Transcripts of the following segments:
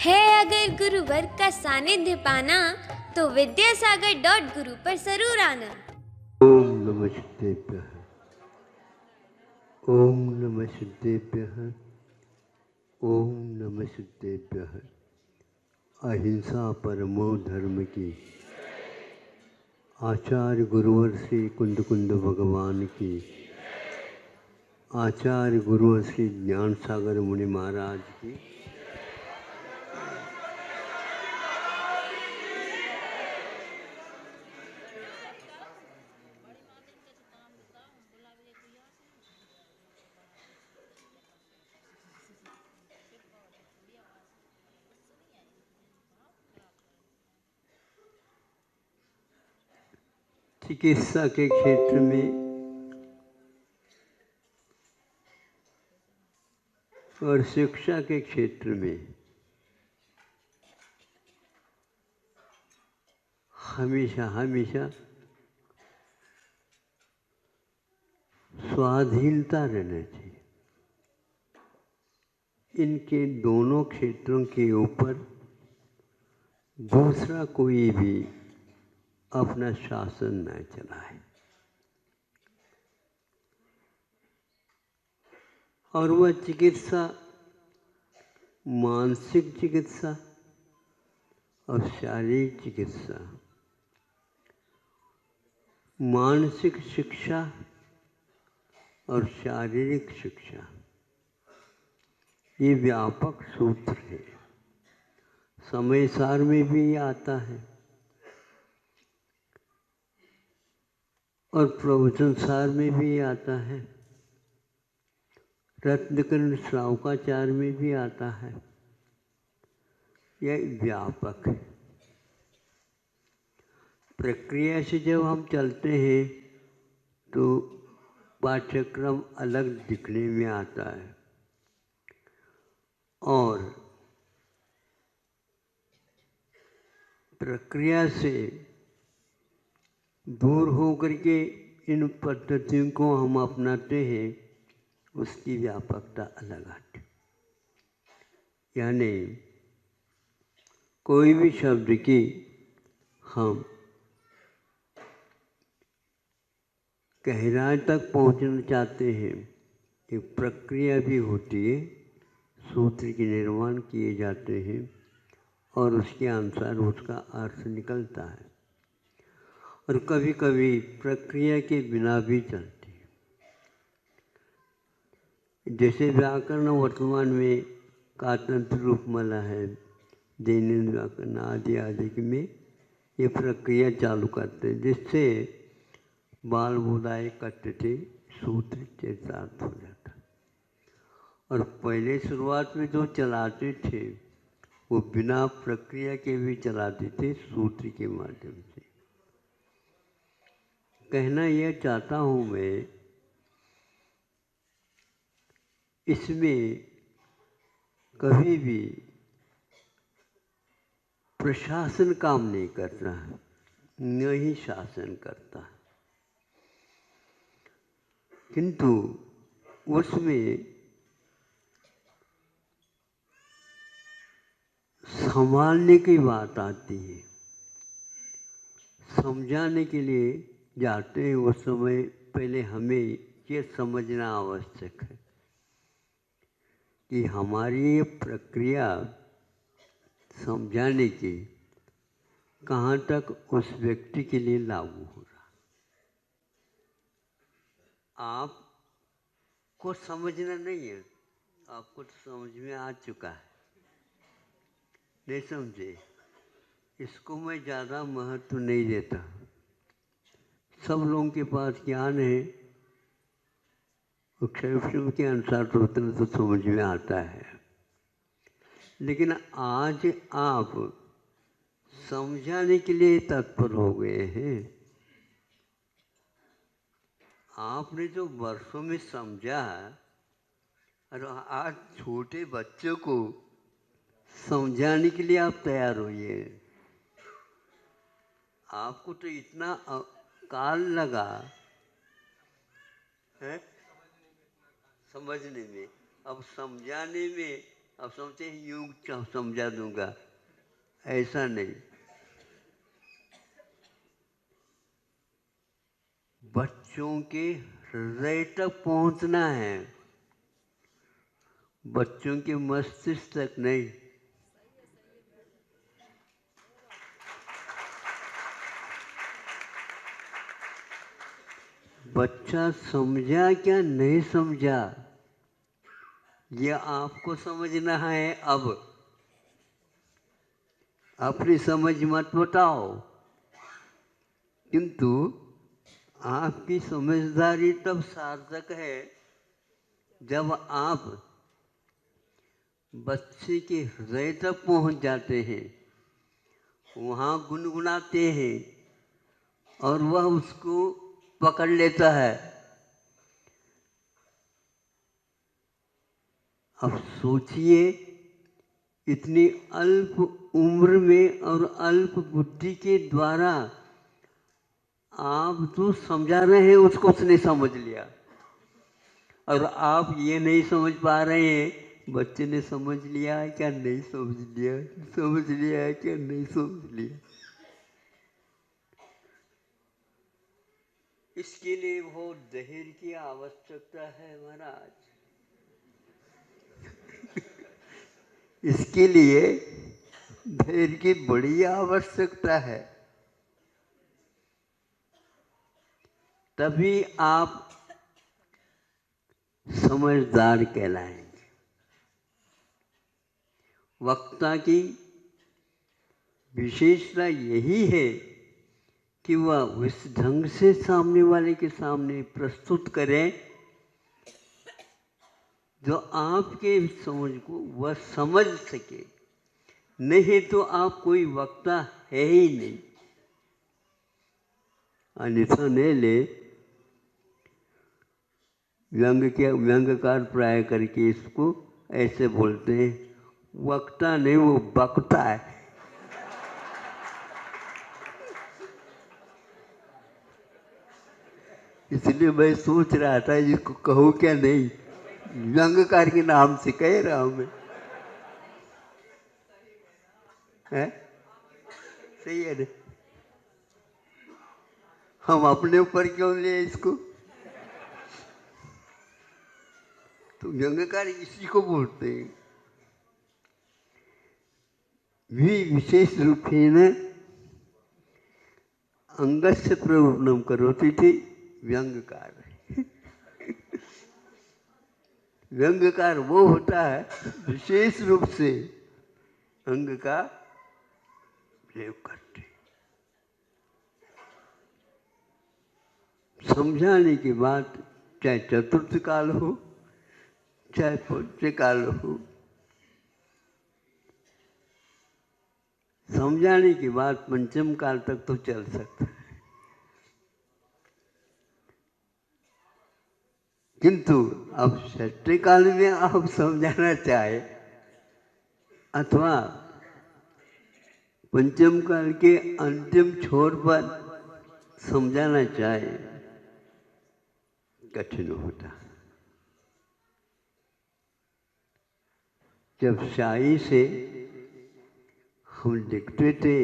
है अगर गुरुवर का सानिध्य पाना तो विद्यासागर.गुरु पर जरूर आना। ओम नमः सिद्धेभ्यः। ओम नमः सिद्धेभ्यः। ओम नमः सिद्धेभ्यः। अहिंसा परमो धर्म की। आचार्य गुरुवर श्री कुंद कुंद भगवान की। आचार्य गुरुवर श्री ज्ञान सागर मुनि महाराज की। चिकित्सा के क्षेत्र में और शिक्षा के क्षेत्र में हमेशा हमेशा स्वाधीनता रहना चाहिए। इनके दोनों क्षेत्रों के ऊपर दूसरा कोई भी अपना शासन न चलाए। और वह चिकित्सा मानसिक चिकित्सा और शारीरिक चिकित्सा, मानसिक शिक्षा और शारीरिक शिक्षा, ये व्यापक सूत्र है। समय सार में भी आता है और प्रवचन सार में भी आता है, रत्नकर्ण श्रावकाचार में भी आता है। यह व्यापक है। प्रक्रिया से जब हम चलते हैं तो पाठ्यक्रम अलग दिखने में आता है और प्रक्रिया से दूर होकर के इन पद्धतियों को हम अपनाते हैं, उसकी व्यापकता अलग आती। यानी कोई भी शब्द की हम गहराई तक पहुंचना चाहते हैं, एक प्रक्रिया भी होती है, सूत्र के निर्माण किए जाते हैं और उसके अनुसार उसका अर्थ निकलता है। और कभी कभी प्रक्रिया के बिना भी चलती है। जैसे व्याकरण वर्तमान में कातंत्र रूपमाला है, दैनिक व्याकरण आदि आदि में ये प्रक्रिया चालू करते हैं, जिससे बाल बुदाई करते थे, सूत्र चरितार्थ हो जाता। और पहले शुरुआत में जो चलाते थे वो बिना प्रक्रिया के भी चलाते थे, सूत्र के माध्यम से। कहना यह चाहता हूँ मैं, इसमें कभी भी प्रशासन काम नहीं करता है, न ही शासन करता है, किंतु उसमें संभालने की बात आती है। समझाने के लिए जाते हैं उस समय पहले हमें ये समझना आवश्यक है कि हमारी ये प्रक्रिया समझाने की कहाँ तक उस व्यक्ति के लिए लागू हो रहा। आपको समझना नहीं है, आपको तो समझ में आ चुका है, नहीं समझे, इसको मैं ज़्यादा महत्व नहीं देता। सब लोगों के पास ज्ञान है, अक्षर के अनुसार तो उतना तो समझ में आता है। लेकिन आज आप समझाने के लिए तत्पर हो गए हैं। आपने जो वर्षों में समझा और आज छोटे बच्चों को समझाने के लिए आप तैयार होइए। आपको तो इतना काल लगा है समझने में, अब समझाने में अब सोचते हैं यूं समझा दूंगा, ऐसा नहीं। बच्चों के हृदय तक पहुंचना है, बच्चों के मस्तिष्क तक नहीं। बच्चा समझा क्या नहीं समझा, यह आपको समझना है। अब अपनी समझ मत बताओ, किंतु आपकी समझदारी तब सार्थक है जब आप बच्चे के हृदय तक पहुंच जाते हैं, वहाँ गुनगुनाते हैं और वह उसको पकड़ लेता है। अब सोचिए, इतनी अल्प उम्र में और अल्प बुद्धि के द्वारा आप जो समझा रहे हैं उसको उसने समझ लिया, और आप ये नहीं समझ पा रहे हैं बच्चे ने समझ लिया है क्या नहीं समझ लिया, समझ लिया है क्या नहीं समझ लिया। इसके लिए बहुत धैर्य की आवश्यकता है महाराज। इसके लिए धैर्य की बड़ी आवश्यकता है, तभी आप समझदार कहलाएंगे। वक्ता की विशेषता यही है कि वह उस ढंग से सामने वाले के सामने प्रस्तुत करें जो आपके समझ को वह समझ सके, नहीं तो आप कोई वक्ता है ही नहीं। अन्यथा ने ले व्यंग्यकार प्राय करके इसको ऐसे बोलते हैं, वक्ता नहीं वो बकता है। इसलिए मैं सोच रहा था इसको कहूँ क्या नहीं, व्यंग्यकार के नाम से कह रहा हूं मैं। है सही है ना? हम अपने ऊपर क्यों ले इसको? तो व्यंग्यकार इसी को बोलते हैं। विशेष रूपेण अंगस्य प्ररूपणम करोति थी व्यंग्यकार। व्यंग्यकार वो होता है विशेष रूप से अंग का प्रयोग करते, समझाने की बात चाहे चतुर्थ काल हो चाहे पंच काल हो, समझाने की बात पंचम काल तक तो चल सकता है। किंतु अब षष्ठी काल में आप समझाना चाहे अथवा पंचम काल के अंतिम छोर पर समझाना चाहे, कठिन होता। जब शाही से हम लिखते थे,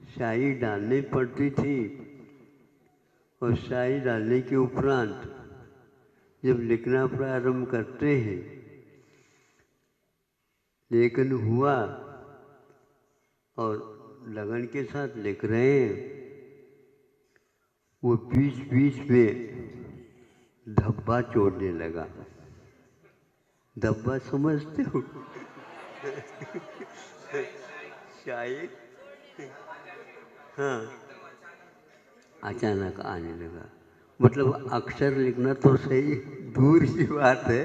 शाही डालनी पड़ती थी, और शाही डालने के उपरांत जब लिखना प्रारंभ करते हैं, लेखन हुआ और लगन के साथ लिख रहे हैं, वो बीच बीच में धब्बा छोड़ने लगा। धब्बा समझते हो? शायद हाँ, अचानक आने लगा। मतलब अक्षर लिखना तो सही दूर की बात है,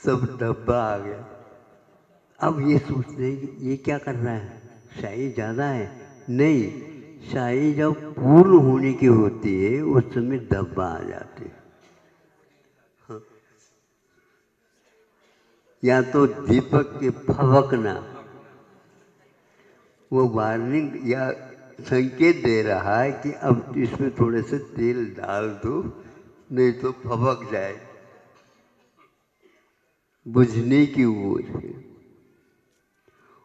सब धब्बा आ गया। अब ये सोचते हैं कि ये क्या कर रहा है, शाही ज़्यादा है? नहीं, शाही जब पूर्ण होने की होती है उस समय धब्बा आ जाते हैं। हाँ। या तो दीपक के फवकना, वो वार्निंग या संकेत दे रहा है कि अब इसमें थोड़े से तेल डाल दो, नहीं तो फबक जाए। बुझने की ओर है।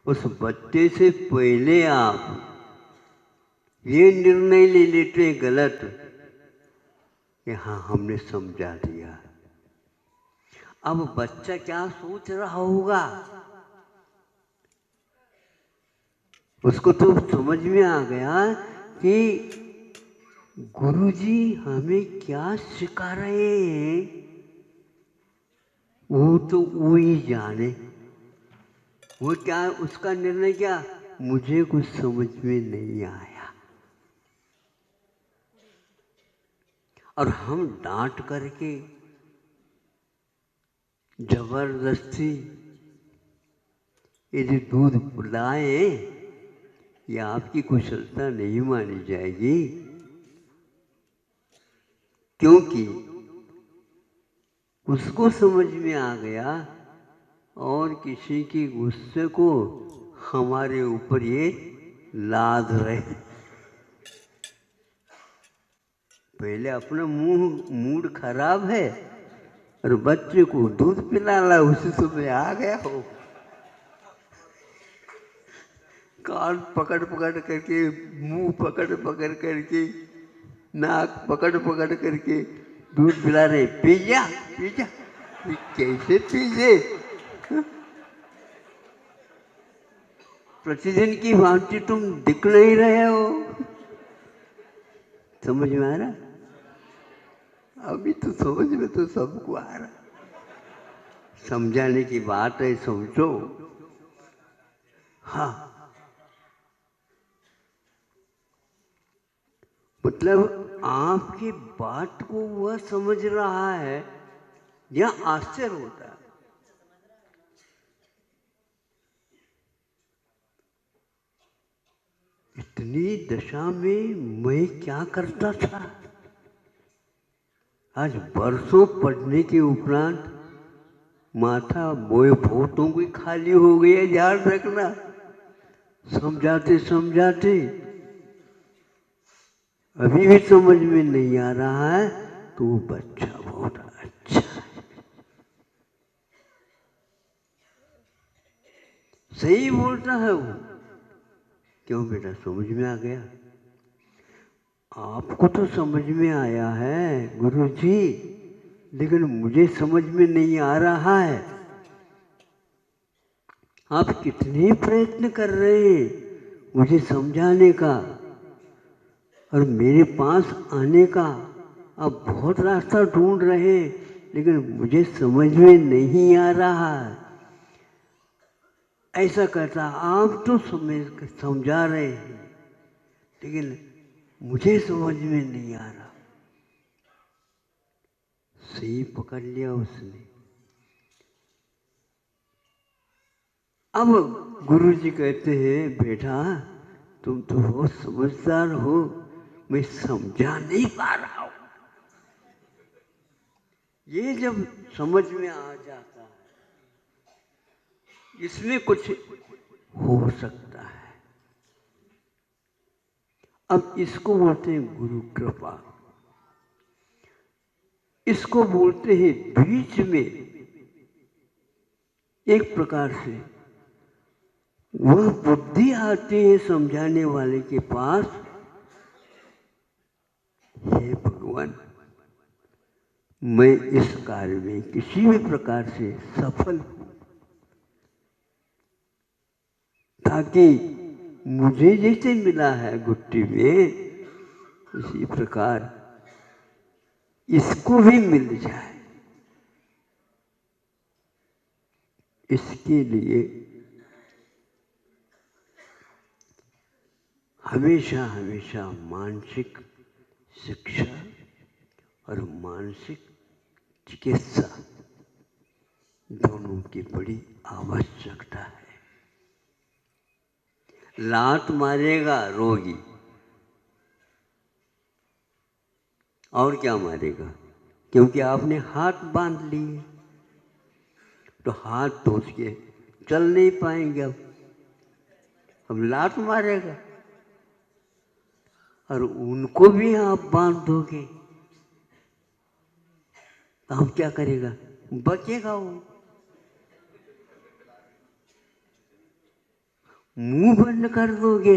उस बच्चे से पहले आप ये निर्णय ले लेते हैं गलत कि हाँ हमने समझा दिया। अब बच्चा क्या सोच रहा होगा, उसको तो समझ में आ गया कि गुरुजी हमें क्या सिखा रहे हैं, वो तो वो ही जाने। वो क्या, उसका निर्णय क्या, मुझे कुछ समझ में नहीं आया। और हम डांट करके जबरदस्ती यदि दूध पिलाए, ये आपकी कुशलता नहीं मानी जाएगी, क्योंकि उसको समझ में आ गया और किसी के गुस्से को हमारे ऊपर ये लाद रहे। पहले अपना मूड खराब है और बच्चे को दूध पिलाना उसी समय आ गया हो, कान पकड़ पकड़ करके, मुंह पकड़ पकड़ करके, नाक पकड़ पकड़ करके दूध पिला रहे, पी जा पी जा। कैसे पीजे? प्रतिदिन की भांति तुम दिख नहीं रहे हो। समझ में आ रहा? अभी तो समझ में तो सबको आ रहा, समझाने की बात है, समझो। हाँ, मतलब आपकी बात को वह समझ रहा है, यह आश्चर्य होता है। इतनी दशा में मैं क्या करता था, आज बरसों पढ़ने के उपरांत माथा बोए भूतों की खाली हो गई है। ध्यान रखना, समझाते समझाते अभी भी समझ में नहीं आ रहा है, तो वो बच्चा बहुत अच्छा है, सही बोलता है वो। क्यों बेटा, समझ में आ गया? आपको तो समझ में आया है गुरुजी, लेकिन मुझे समझ में नहीं आ रहा है। आप कितने प्रयत्न कर रहे हैं मुझे समझाने का और मेरे पास आने का, आप बहुत रास्ता ढूंढ रहे हैं, लेकिन मुझे समझ में नहीं आ रहा है। ऐसा कहता, आप तो समझा रहे हैं, लेकिन मुझे समझ में नहीं आ रहा। सही पकड़ लिया उसने। अब गुरुजी कहते हैं, बेटा तुम तो बहुत समझदार हो, मैं समझा नहीं पा रहा हूं। ये जब समझ में आ जाता है, इसमें कुछ हो सकता है। अब इसको बोलते हैं गुरु कृपा, इसको बोलते हैं बीच में एक प्रकार से वह बुद्धि आती है समझाने वाले के पास, हे भगवान मैं इस कार्य में किसी भी प्रकार से सफल हूं, ताकि मुझे जैसे मिला है गुट्टी में, उसी प्रकार इसको भी मिल जाए। इसके लिए हमेशा हमेशा मानसिक शिक्षा और मानसिक चिकित्सा दोनों की बड़ी आवश्यकता है। लात मारेगा रोगी, और क्या मारेगा, क्योंकि आपने हाथ बांध लिए, तो हाथ तो उसके चल नहीं पाएंगे। अब लात मारेगा और उनको भी आप बांध दोगे, तो हम क्या करेगा, बचेगा वो। मुंह बंद कर दोगे,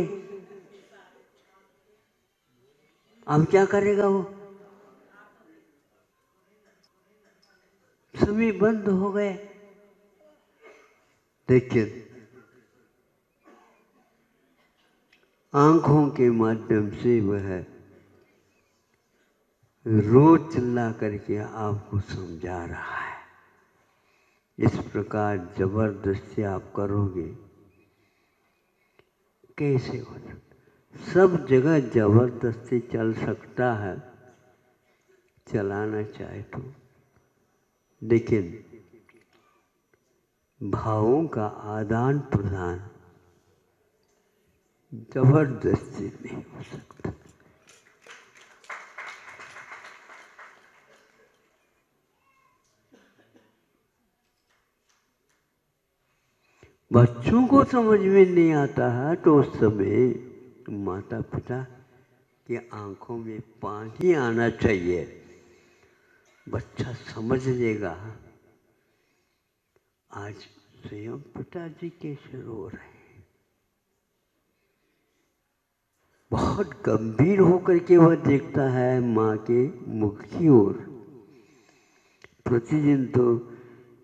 अब क्या करेगा वो? सभी बंद हो गए। लेकिन आंखों के माध्यम से वह रोज चिल्ला करके आपको समझा रहा है। इस प्रकार जबरदस्ती आप करोगे, कैसे हो सकता? सब जगह जबरदस्ती चल सकता है, चलाना चाहे तो, लेकिन भावों का आदान प्रदान जबरदस्ती नहीं हो सकता। बच्चों को समझ में नहीं आता है तो उस समय माता पिता की आंखों में पानी आना चाहिए। बच्चा समझ लेगा। आज स्वयं पिताजी कैसे रो रहे हैं, बहुत गंभीर होकर के वह देखता है माँ के मुख की ओर। प्रतिदिन तो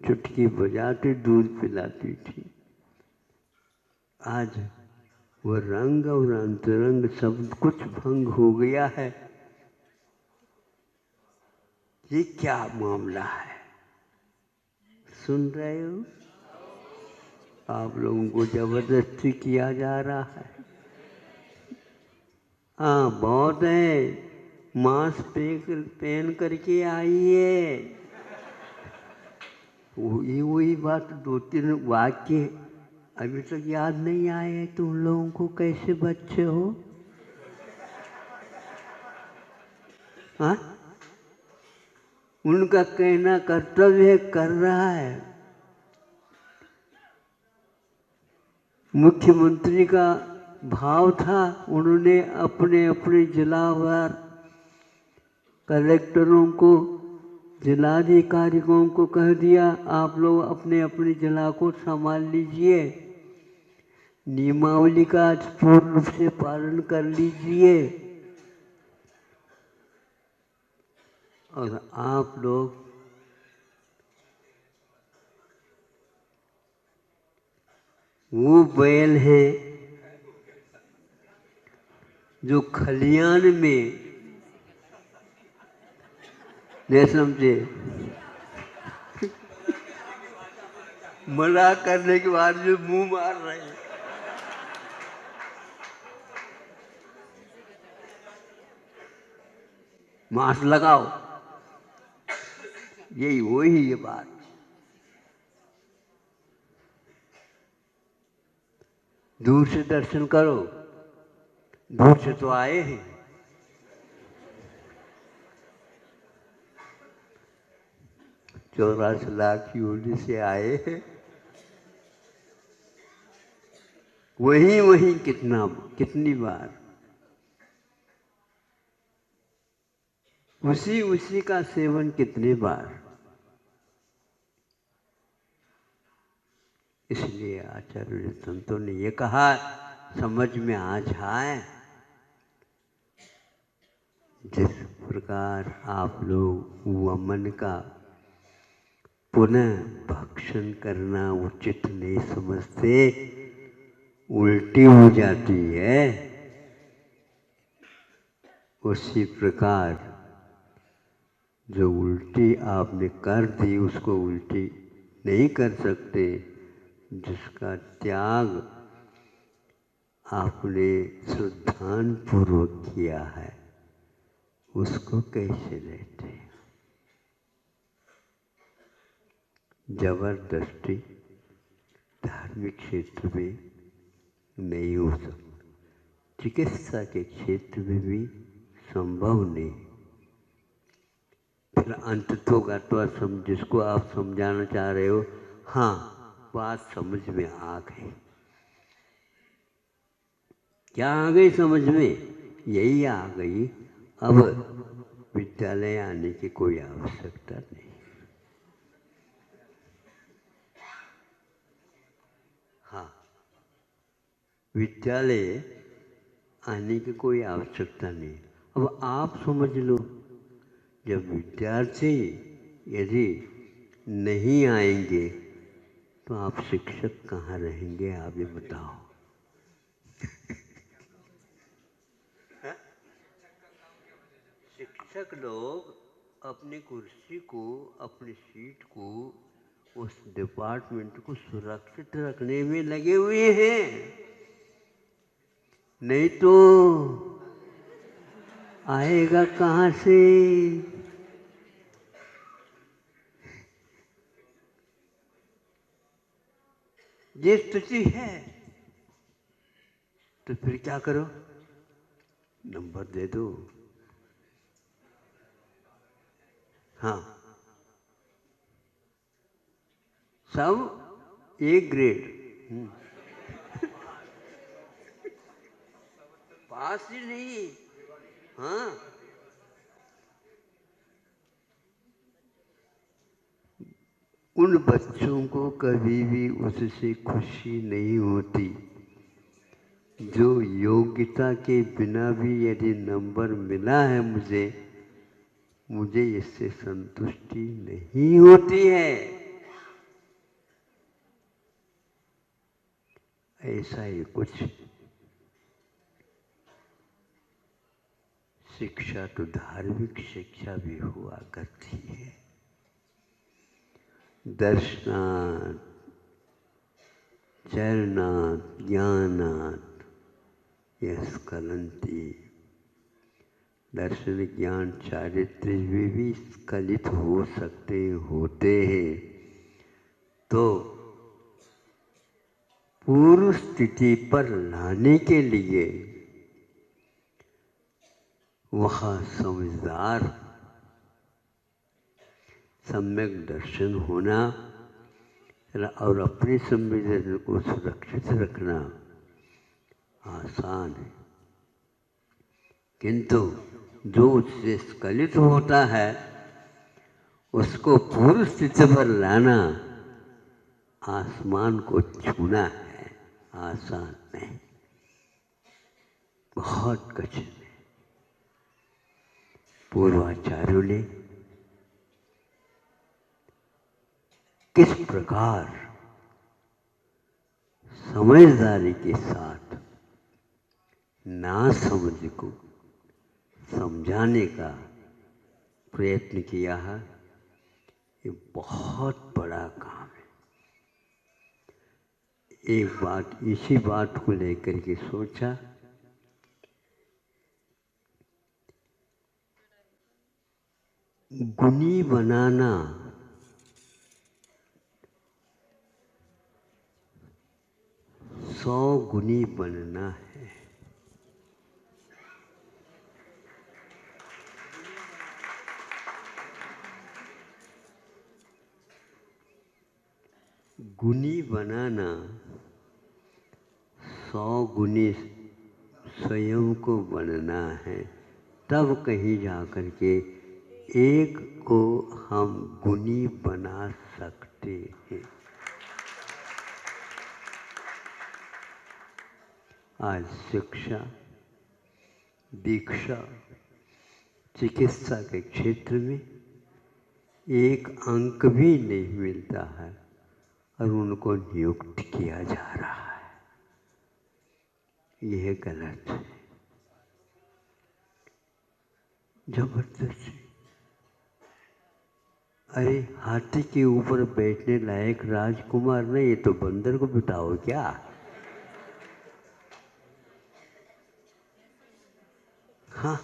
चुटकी बजाते दूध पिलाती थी, आज वह रंग और अंतरंग सब कुछ भंग हो गया है। ये क्या मामला है? सुन रहे हो? आप लोगों को जबरदस्ती किया जा रहा है। हाँ, बहुत है। मास्क पहन करके आइए। वही बात, 2-3 वाक्य अभी तक याद नहीं आए। तुम लोगों को कैसे बच्चे हो? हाँ, उनका कहना कर्तव्य कर रहा है। मुख्यमंत्री का भाव था, उन्होंने अपने अपने जिलावार कलेक्टरों को, जिलाधिकारियों को कह दिया, आप लोग अपने अपने जिला को संभाल लीजिए, नियमावली का पूर्ण रूप से पालन कर लीजिए। और आप लोग वो बैल हैं जो खलियान में, नहीं समझे, मना करने के बाद जो मुंह मार रहे हैं। मास्क लगाओ, यही वही ये बात। दूर से दर्शन करो, दूर से तो आए हैं। 84 लाख योनि से आए हैं। वही कितनी बार उसी का सेवन कितनी बार। इसलिए आचार्य संतों ने ये कहा, समझ में आ जाए। जिस प्रकार आप लोग वमन का पुनः भक्षण करना उचित नहीं समझते, उल्टी हो जाती है, उसी प्रकार जो उल्टी आपने कर दी उसको उल्टी नहीं कर सकते। जिसका त्याग आपने श्रद्धान पूर्वक किया है उसको कैसे लेते? जबरदस्ती धार्मिक क्षेत्र में नहीं हो सकता, चिकित्सा के क्षेत्र में भी संभव नहीं। फिर अंत होगा तो जिसको आप समझाना चाह रहे हो, हाँ बात समझ में आ गई। क्या आ गई समझ में? यही आ गई, अब विद्यालय आने की कोई आवश्यकता नहीं। हाँ, विद्यालय आने की कोई आवश्यकता नहीं। अब आप समझ लो, जब विद्यार्थी यदि नहीं आएंगे तो आप शिक्षक कहाँ रहेंगे, आप ये बताओ। शिक्षक लोग अपनी कुर्सी को, अपनी सीट को, उस डिपार्टमेंट को सुरक्षित रखने में लगे हुए हैं, नहीं तो आएगा कहाँ से। ये स्थिति है तो फिर क्या करो, नंबर दे दो। हाँ, सब एक ग्रेड, पास ही नहीं। हाँ, उन बच्चों को कभी भी उससे खुशी नहीं होती जो योग्यता के बिना भी यदि नंबर मिला है मुझे इससे संतुष्टि नहीं होती है। ऐसा ही कुछ शिक्षा तो धार्मिक शिक्षा भी हुआ करती है। दर्शनात् चरणात् ज्ञानात् यस्खलन्ति। दर्शन ज्ञान चारित्र भी स्खलित हो सकते होते हैं, तो पूर्व स्थिति पर लाने के लिए वह समझदार सम्यक दर्शन होना और अपने संवेदन को सुरक्षित रखना आसान है, किंतु जो उससे स्खलित होता है उसको पूर्व स्थिति पर लाना आसमान को छूना है, आसान नहीं, बहुत कठिन है। पूर्वाचार्यों ने किस प्रकार समझदारी के साथ नासमझ को समझाने का प्रयत्न किया है, ये बहुत बड़ा काम है। एक बात, इसी बात को लेकर के सोचा, गुणी बनाना 100 गुणी बनना है। गुणी बनाना 100 गुणी स्वयं को बनना है, तब कहीं जाकर के एक को हम गुणी बना सकते हैं। आज शिक्षा, दीक्षा, चिकित्सा के क्षेत्र में एक अंक भी नहीं मिलता है और उनको नियुक्त किया जा रहा है, यह गलत है, जबरदस्ती। अरे हाथी के ऊपर बैठने लायक राजकुमार नहीं, ये तो बंदर को बिठाओ क्या? हाँ,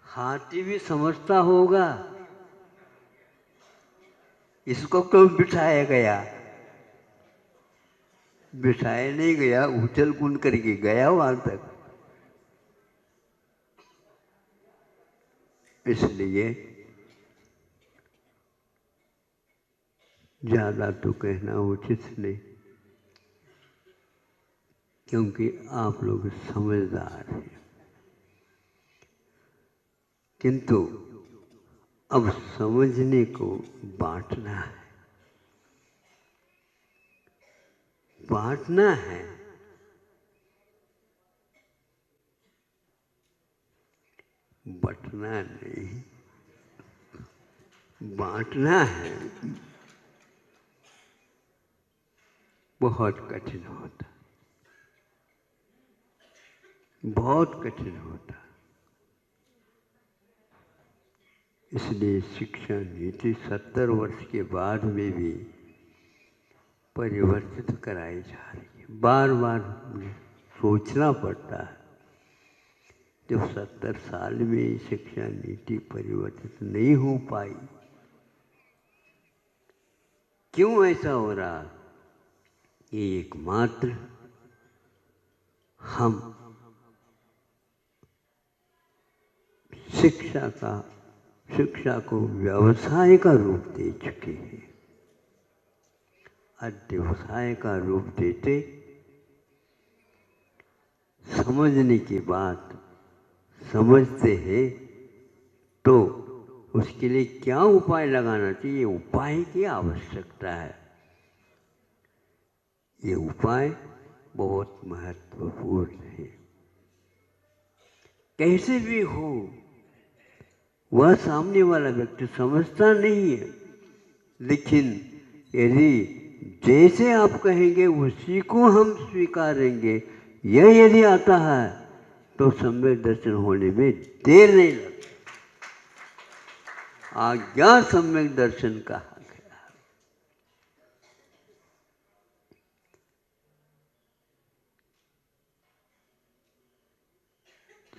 हाथी भी समझता होगा इसको क्यों बिठाया गया। बिठाया नहीं गया, उछल कूद करके गया वहां तक। इसलिए ज्यादा तो कहना उचित नहीं, क्योंकि आप लोग समझदार हैं, किंतु अब समझने को बांटना है। बांटना है, बंटना नहीं, बांटना है, बहुत कठिन होता, बहुत कठिन होता। इसलिए शिक्षा नीति 70 वर्ष के बाद में भी परिवर्तित कराई जा रही है। बार बार सोचना पड़ता है, जब 70 साल में शिक्षा नीति परिवर्तित नहीं हो पाई, क्यों ऐसा हो रहा? ये एकमात्र हम शिक्षा को व्यवसाय का रूप दे चुके हैं। व्यवसाय का रूप देते समझने की बात समझते हैं तो उसके लिए क्या उपाय लगाना चाहिए, उपाय की आवश्यकता है। ये उपाय बहुत महत्वपूर्ण है। कैसे भी हो, वह सामने वाला व्यक्ति समझता नहीं है, लेकिन यदि जैसे आप कहेंगे उसी को हम स्वीकारेंगे, यह यदि आता है तो सम्यक दर्शन होने में देर नहीं लगती। आज्ञा सम्यक दर्शन कहा गया।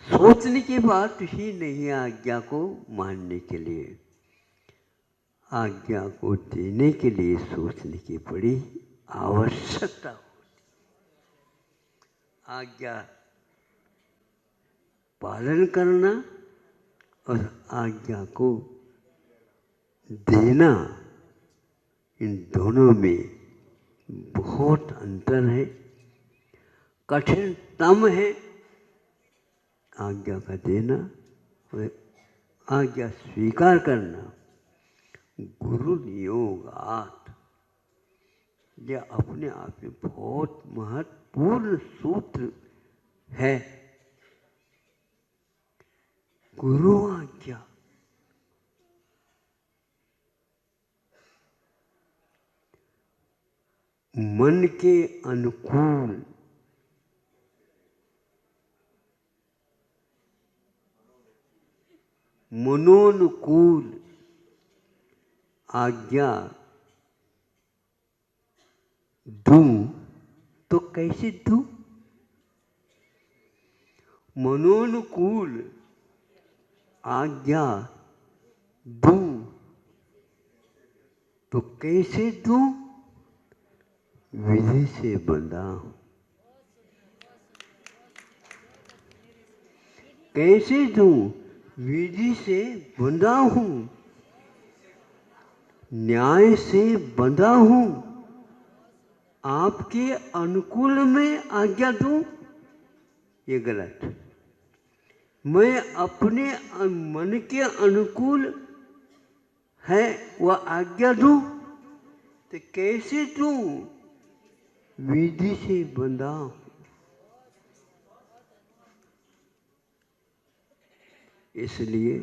सोचने की बात ही नहीं आज्ञा को मानने के लिए, आज्ञा को देने के लिए सोचने की बड़ी आवश्यकता होती। आज्ञा पालन करना और आज्ञा को देना, इन दोनों में बहुत अंतर है। कठिनतम है आज्ञा का देना और आज्ञा स्वीकार करना। गुरु नियोगात, यह अपने आप में बहुत महत्वपूर्ण सूत्र है। गुरु आज्ञा मन के अनुकूल, मनोनुकूल आज्ञा दूं तो कैसे दूं? मनोनुकूल आज्ञा दूं तो कैसे दूं? विधि से बंधा हूं। कैसे दूं? विधि से बंधा हूं, न्याय से बंधा हूं। आपके अनुकूल में आज्ञा दूं, ये गलत। मैं अपने मन के अनुकूल है वह आज्ञा दूं तो कैसे दूं? विधि से बंधा हूं। इसलिए